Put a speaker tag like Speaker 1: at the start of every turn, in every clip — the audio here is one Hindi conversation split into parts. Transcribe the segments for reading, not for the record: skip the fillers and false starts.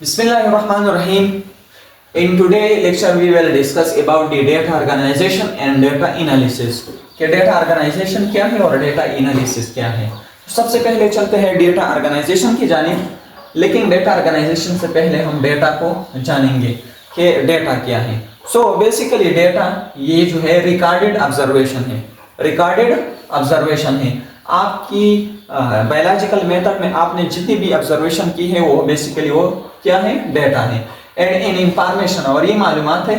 Speaker 1: Bismillahirrahmanirrahim. In today lecture we will discuss about the data organization and data analysis. कि data organization क्या है और data analysis क्या है। तो सबसे पहले चलते हैं data organization की जानिब, लेकिन data organization से पहले हम data को जानेंगे कि data क्या है। So basically data ये जो है recorded observation है, recorded observation है। आपकी बायोलॉजिकल मेथड में आपने जितनी भी ऑब्जर्वेशन की है वो बेसिकली वो क्या है, डेटा है। एंड इन इंफॉर्मेशन, और ये मालूमात है,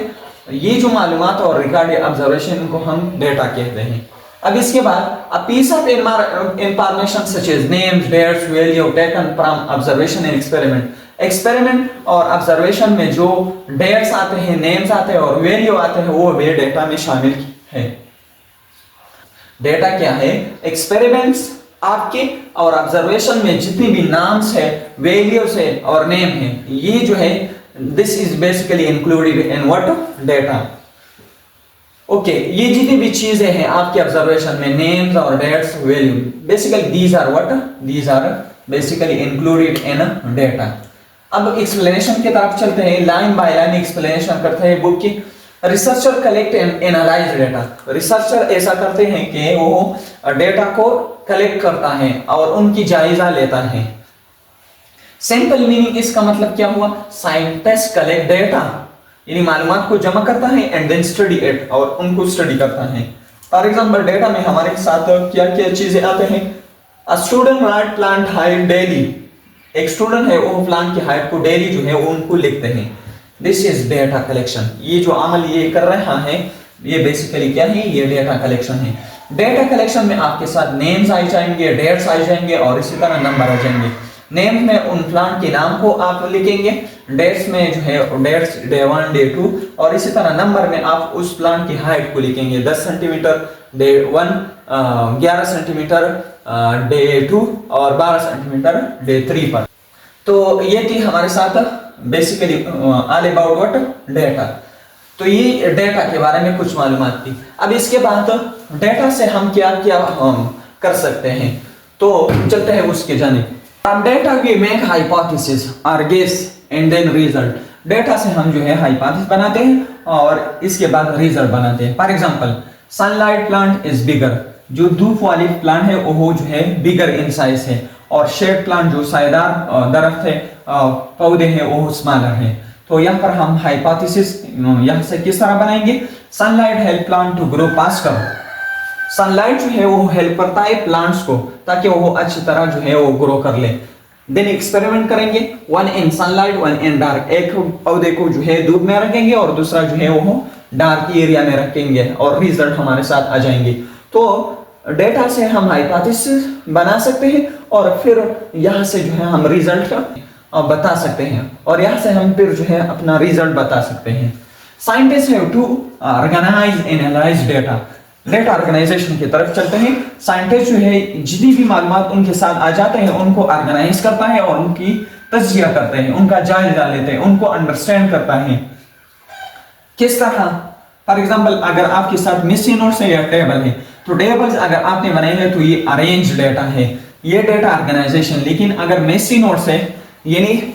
Speaker 1: ये जो मालूमात और रिकॉर्डेड ऑब्जर्वेशन को हम डेटा कहते हैं। अब इसके बाद a piece of information such as names, dates, value taken from observation and experiment. Experiment और ऑब्जर्वेशन में जो डेट्स आते हैं, नेम्स आते हैं और वैल्यू आते हैं वो भी डेटा में शामिल है। डेटा क्या है? एक्सपेरिमेंट्स आपके और ऑब्जर्वेशन में जितनी भी नाम्स है, वैल्यूज है और नेम है, ये जो है this is basically included in what, data. Okay, ये जितनी भी चीजें हैं आपके ऑब्जर्वेशन में, नेम्स और dates, value, basically these are what, these are basically included in data. अब एक्सप्लेनेशन की तरफ चलते हैं, लाइन बाय लाइन एक्सप्लेनेशन करते हैं बुक की। Researcher collect and analyse data. Researcher ऐसा करते हैं कि वो डेटा को कलेक्ट करता है और उनकी जायजा लेता है। सिंपल मीनिंग इसका मतलब क्या हुआ? साइंटिस्ट कलेक्ट डेटा, यानी मालूमात को जमा करता है एंड देन स्टडी इट, और उनको स्टडी करता है। फॉर एग्जांपल डेटा में हमारे साथ क्या क्या चीजें आते हैं? A student right plant height daily. एक स्टूडेंट है वो प्लांट की हाइट को डेली जो है वो उनको लिखते हैं। This is data collection. ये जो अमल ये कर रहा है ये बेसिकली क्या है? ये डेटा कलेक्शन है। डेटा कलेक्शन में आपके साथ नेम्स आ जाएंगे, डेट्स आ जाएंगे और इसी तरह नंबर आ जाएंगे। नेम में उन प्लांट के नाम को आप लिखेंगे, डेट्स में जो है डेट्स डे 1 डे 2, और इसी तरह नंबर में आप उस प्लांट की हाइट को लिखेंगे 10 सेंटीमीटर डे 1, 11 सेंटीमीटर डे 2 और 12 सेंटीमीटर डे 3 पर। तो ये थी हमारे साथ basically all about what, data. तो ये डेटा के बारे में कुछ मालूमात थी। अब इसके बाद डेटा से हम क्या क्या कर सकते हैं, तो चलते हैं उसके जानिब। From data we make hypothesis or guess and then result. Data से हम जो है हाइपोथेसिस बनाते हैं और इसके बाद रिजल्ट बनाते हैं। For example sunlight plant is bigger. जो धूप वाली प्लांट है वो जो है बिगर इन साइज है, और शेड प्लांट जो सायेदार दरख्त है, पौधे हैं, वो स्मॉलर है। तो यहाँ पर हम हाइपोथेसिस यहाँ से किस तरह बनाएंगे? Sunlight help plant to grow faster. Sunlight जो है वो हेल्प करता है प्लांट्स को ताकि वो अच्छी तरह जो है वो ग्रो कर ले। देन एक्सपेरिमेंट करेंगे, one in sunlight one in dark. एक पौधे को जो है धूप में रखेंगे और दूसरा जो है वो डार्क एरिया में रखेंगे और रिजल्ट हमारे साथ आ जाएंगे। तो डेटा से हम हाइपोथेसिस बना सकते हैं और फिर यहाँ से जो है हम रिजल्ट बता सकते हैं, और यहाँ से हम फिर जो है अपना रिजल्ट बता सकते हैं। Scientist have to organise analyse data. Data organisation की तरफ चलते हैं। साइंटिस्ट जो है जितनी भी मालूमात उनके साथ आ जाते हैं उनको ऑर्गेनाइज करता है और उनकी तज्जिया करते हैं, उनका जायजा लेते हैं, उनको अंडरस्टैंड करता है। किस तरह? फॉर एग्जांपल अगर आपके साथ मेसी नोट्स है या टेबल है, तो टेबल्स अगर आपने बनाए हैं तो ये अरेंज डेटा है, ये डेटा ऑर्गेनाइजेशन। लेकिन अगर मेसी नोट्स है, यानी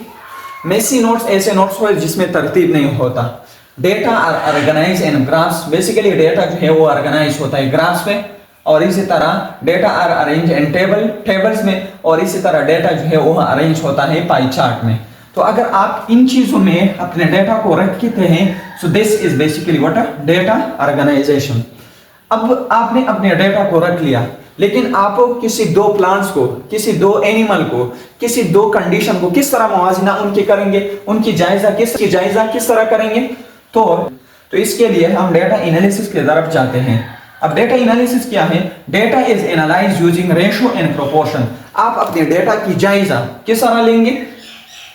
Speaker 1: मेसी नोट्स ऐसे नोट्स हो जिसमें तरतीब नहीं होता। डेटा ऑर्गेनाइज इन ग्राफ्स। बेसिकली डेटा जो है वो ऑर्गेनाइज होता है ग्राफ्स में, और इसी तरह data are arrange in tables में, और इसी तरह डेटा जो है वो अरेंज होता है पाई चार्ट में। तो अगर आप इन चीजों में अपने डेटा को रखते हैं, so this is basically what, data organisation. अब आपने अपने डेटा को रख लिया, लेकिन आप किसी दो प्लांट्स को, किसी दो एनिमल को, किसी दो कंडीशन को किस तरह मुआवजा उनके करेंगे, उनकी जायजा किस तरह करेंगे? तो इसके लिए हम डेटा एनालिसिस की तरफ जाते हैं। अब डेटा एनालिसिस क्या है? Data is analyse using ratio and proportion. आप अपने डेटा की जायजा किस तरह लेंगे?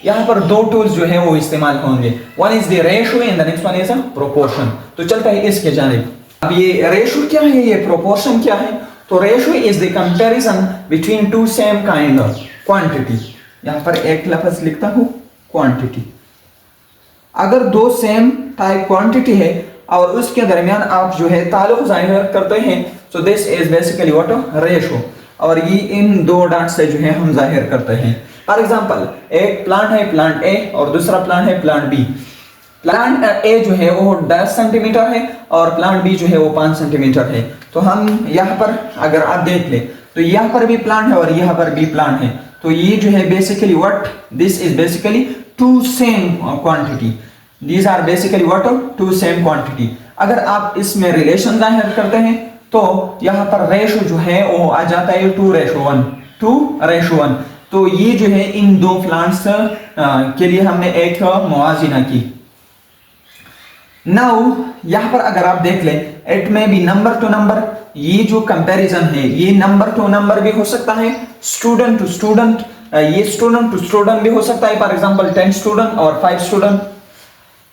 Speaker 1: यहाँ पर दो टूल्स जो है वो इस्तेमाल होंगे, one is the ratio and the next one is proportion. तो चलता है इसके जानिब। अब ये रेशियो क्या है, ये प्रोपोर्शन क्या है? तो ratio is the comparison between two same kind of quantity. यहाँ पर एक लफ्ज लिखता हूँ, क्वांटिटी। अगर दो सेम टाइप क्वांटिटी है और उसके दरमियान आप जो है ताल्लुक जाहिर करते हैं, so this is basically what, ratio. और ये इन दो डॉट से जो है हम जाहिर करते हैं। फॉर एग्जांपल एक प्लांट है, प्लांट ए, और दूसरा प्लांट है प्लांट बी। प्लांट ए जो है वो 10 सेंटीमीटर है और प्लांट बी जो है वो 5 सेंटीमीटर है। तो हम यहाँ पर अगर आप देख ले तो यहाँ पर भी प्लांट है और यहाँ पर भी प्लांट है। तो ये जो है basically what this is basically to same quantity, these are basically what to same quantity. अगर आप इसमें रिलेशन जाहिर करते हैं तो यहाँ पर रेशो जो है वो आ जाता है 2:1, 2:1। तो ये जो है इन दो प्लांट्स के लिए हमने एक मुआजिना की। नाउ यहाँ पर अगर आप देख लें इट में भी नंबर टू नंबर, ये जो कंपैरिजन है ये नंबर टू नंबर भी हो सकता है, स्टूडेंट टू स्टूडेंट, ये स्टूडेंट टू स्टूडेंट भी हो सकता है। फॉर एग्जांपल 10 स्टूडेंट और 5 स्टूडेंट।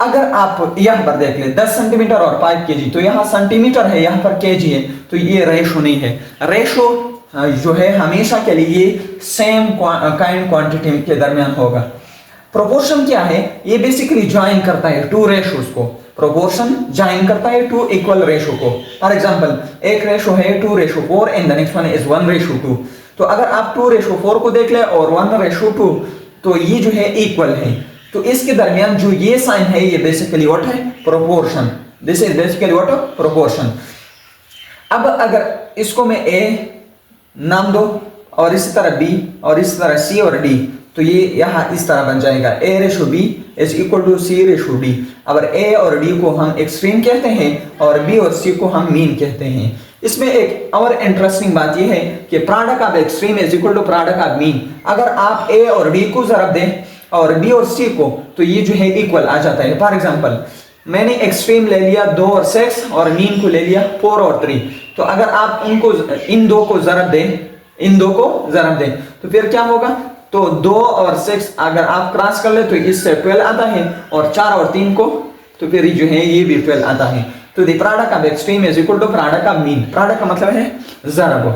Speaker 1: अगर आप यहाँ पर देख ले 10 सेंटीमीटर और 5 केजी, तो यहाँ सेंटीमीटर है यहाँ पर केजी है, तो ये रेशो नहीं है। रेशो जो है हमेशा के लिए सेम काइंड क्वांटिटी के दरमियान होगा। प्रोपोर्शन क्या है, ये बेसिकली ज्वाइन करता है टू रेशोज को, प्रोपोर्शन ज्वाइन करता है टू इक्वल रेशो को। फॉर एग्जांपल एक रेशो है 2:4 and the next one is 1:2। तो अगर आप 2:4 को देख ले और 1:2, तो ये जो है इक्वल है। तो इसके दरमियान जो ये साइन है ये बेसिकली व्हाट है, proportion. This is basically what, proportion. अब अगर इसको मैं ए नाम दो और इसी तरह बी और इसी तरह सी और डी, तो ये यहाँ इस तरह बन जाएगा A/B is equal to C/D। अगर A और D को हम एक्सट्रीम कहते हैं और B और C को हम मीन कहते हैं। इसमें एक और इंटरेस्टिंग बात यह है कि product of extreme is equal to product of mean. अगर आप A और D को जरा दें और B और C को, तो ये जो है इक्वल आ जाता है। फॉर एग्जांपल मैंने एक्सट्रीम ले लिया 2 और 6 और मीन को ले लिया 4 और 3। तो अगर आप उनको इन दो को ज़रब दें, इन दो को ज़रब दें, तो फिर क्या होगा, तो 2 और 6 अगर आप क्रॉस कर ले तो इससे 12 आता है और 4 और 3 को, तो फिर जो है ये भी 12 आता है। तो the product of extreme is equal to product of mean. Product का मतलब है ज़रब।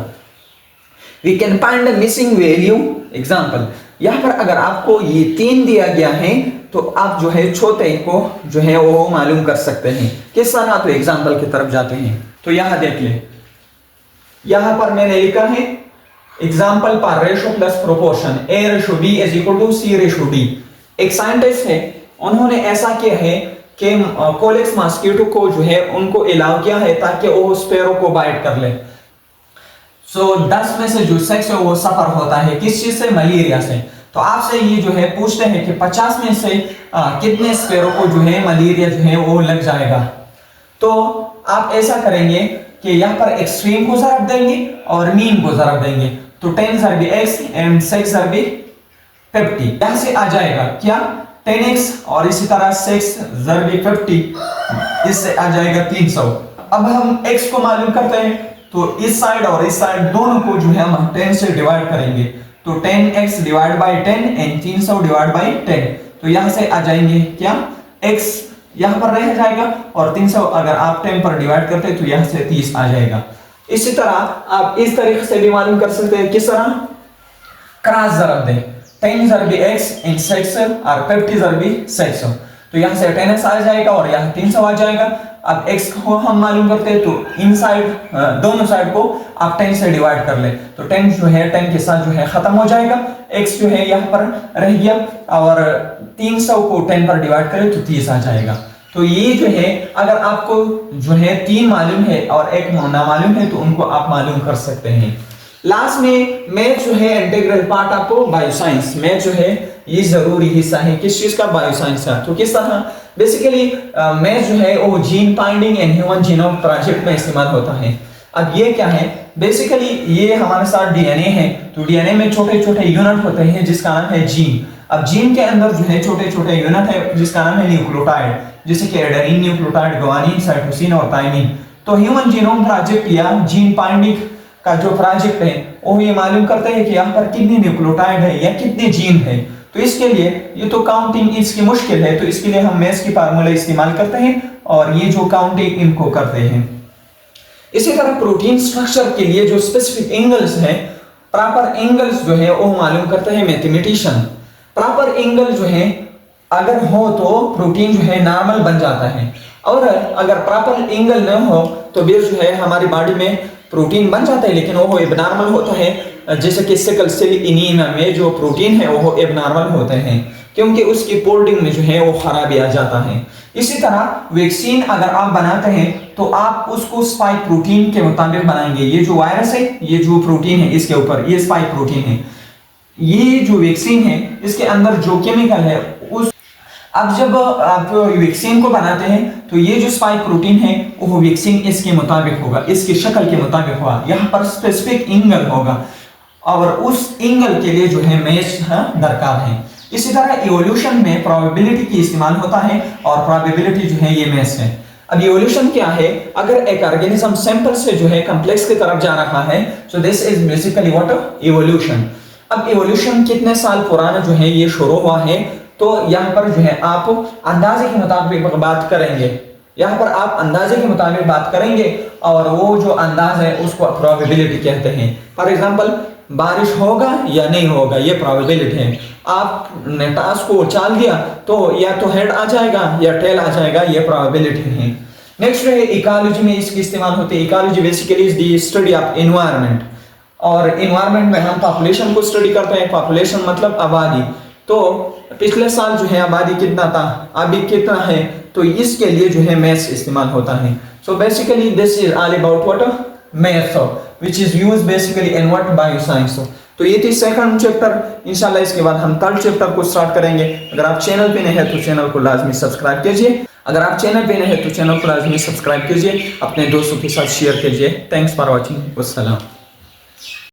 Speaker 1: We can find the missing value. Example यहाँ पर अगर आपको ये 3 दिया गया है तो आप जो है छोटे को जो है वो मालूम कर सकते हैं। किस तरह, तो एग्जांपल की तरफ जाते हैं। तो यहाँ देख ले, यहाँ पर मैंने लिखा है एग्जाम्पल पर ratio plus proportion A/B is equal to C/D। एक साइंटिस्ट है, उन्होंने ऐसा किया है कि कोलेक्स मॉस्किटो को जो है उनको अलाउ किया है ताकि वो स्पैरो को बाइट कर ले। सो 10 में से जो 6 है वो सफर होता है किस चीज से, मलेरिया से। तो आपसे ये जो है पूछते हैं कि 50 में से कितने स्पैरो को जो है मलेरिया जो है वो लग जाएगा। तो आप ऐसा करेंगे कि यहाँ पर एक्सट्रीम को ज़रब देंगे और मीन को ज़रब देंगे। तो 10 ज़रबी x एंड 6 ज़रबी 50, यहाँ से आ जाएगा क्या 10x और इसी तरह 6 ज़रबी 50, इससे आ जाएगा 300। अब हम x को मालूम करते हैं, तो इस साइड और इस साइड दोनों को जो है हम 10 से डिवाइड करेंगे। तो 10x divide by 10 and 300 divide by 10। तो यहाँ से आ जाएंगे क्या, x यहाँ पर रह जाएगा और 300 अगर आप 10 पर डिवाइड करते हैं तो यहाँ से 30 आ जाएगा। इसी तरह आप इस तरीके से भी मालूम कर सकते हैं। किस तरह, क्रॉस ज़रब दें, 10 ज़रबी x एंड 6 और 50 ज़रबी 600। तो यहाँ से 10x आ जाएगा और यहाँ 300 आ जाएगा। अब x को हम मालूम करते हैं, तो इन साइड दोनों साइड को आप 10 से डिवाइड कर ले, तो 10 जो है 10 के साथ जो है खत्म हो जाएगा। x जो है यहाँ पर रह गया और 300 को 10 पर डिवाइड करें तो 30 आ जाएगा। तो ये जो है अगर आपको जो है 3 मालूम है और 1 ना मालूम है तो उनको आप मालूम कर सकते हैं। लास्ट में मैथ जो है इंटीग्रल पार्ट आपको बायोसाइंस, मैथ जो है ये जरूरी हिस्सा है किस चीज का, बायोसाइंस का। तो किस तरह, बेसिकली मैथ जो है वो gene finding and human genome project में इस्तेमाल होता है। अब ये क्या है, बेसिकली ये हमारे साथ डीएनए है, तो डीएनए में छोटे छोटे यूनिट होते हैं जिसका नाम है जीन। अब जीन के अंदर जो है छोटे छोटे यूनिट है जिसका नाम है न्यूक्लियोटाइड, जैसे कि एडेनिन न्यूक्लियोटाइड, गुआनिन, साइटोसिन और थाइमिन। तो ह्यूमन जीनोम प्रोजेक्ट या जीन फाइंडिंग का जो प्रोजेक्ट है वो ये मालूम करता है कि यहाँ पर कितने न्यूक्लियोटाइड है या कितने जीन है। तो इसके लिए ये तो काउंटिंग इसकी मुश्किल है, तो इसके लिए हम मैथ्स की फार्मूला इस्तेमाल करते हैं और ये जो काउंटिंग इनको करते हैं। इसी तरह प्रोटीन स्ट्रक्चर के लिए जो स्पेसिफिक एंगल्स हैं, प्रॉपर एंगल्स जो है वो मालूम करते हैं मैथमेटिशियन। प्रॉपर एंगल जो है अगर हो तो प्रोटीन जो है नॉर्मल बन जाता है, और अगर प्रॉपर एंगल न हो तो फिर जो है हमारी बॉडी में प्रोटीन बन जाता है लेकिन वो एबनॉर्मल होता है। जैसे कि सिकल सेल एनीमिया में जो प्रोटीन है वो एबनॉर्मल होते हैं क्योंकि उसकी फोल्डिंग में जो है वो खराबी आ जाता है। इसी तरह वैक्सीन अगर आप बनाते हैं तो आप उसको स्पाइक प्रोटीन के मुताबिक बनाएंगे। ये जो वायरस है, ये जो प्रोटीन है इसके ऊपर, ये स्पाइक प्रोटीन है। ये जो वैक्सीन है इसके अंदर जो केमिकल है उस अब जब आप वैक्सीन को बनाते हैं तो ये जो स्पाइक प्रोटीन है वो वैक्सीन इसके मुताबिक होगा, इसकी शक्ल के मुताबिक होगा। यहाँ पर स्पेसिफिक एंगल होगा और उस एंगल के लिए जो है मैच दरकार है। इसी तरह इवोल्यूशन में प्रोबेबिलिटी की इस्तेमाल होता है और प्रोबेबिलिटी जो है ये मैच है। अब इवोल्यूशन क्या है? अगर एक ऑर्गेनिज्म सैंपल से जो है कॉम्प्लेक्स की तरफ जा रहा है, सो this is basically what evolution. अब इवोल्यूशन कितने साल पुराना जो है ये शुरू हुआ है, तो यहाँ पर जो है आप अंदाजे के मुताबिक बात करेंगे। यहाँ पर आप अंदाजे के मुताबिक बात करेंगे और वो जो अंदाज है उसको प्रोबेबिलिटी कहते हैं। फॉर एग्जांपल बारिश होगा या नहीं होगा, ये प्रोबेबिलिटी है। आपने टास्क को उछाल दिया तो या तो हेड आ जाएगा या टेल आ जाएगा, ये प्रोबेबिलिटी है। नेक्स्ट है इकोलॉजी में इसकी इस्तेमाल होती है। Ecology basically is the study of environment, और एनवायरनमेंट में हम पॉपुलेशन को स्टडी करते हैं। पॉपुलेशन मतलब आबादी। तो पिछले साल जो है आबादी कितना था, अभी कितना है, तो इसके लिए जो है मैथ्स इस्तेमाल होता है। So basically this is all about what maths which is used basically in what bioscience. तो ये थी सेकंड चैप्टर। इंशाल्लाह इसके बाद हम थर्ड चैप्टर को स्टार्ट करेंगे। अगर आप चैनल पे नए हैं तो चैनल को लाजमी सब्सक्राइब कीजिए। अगर आप चैनल पे नए हैं तो चैनल को लाजमी सब्सक्राइब कीजिए, अपने दोस्तों के साथ शेयर कीजिए। Thanks for watching. वस्सलाम।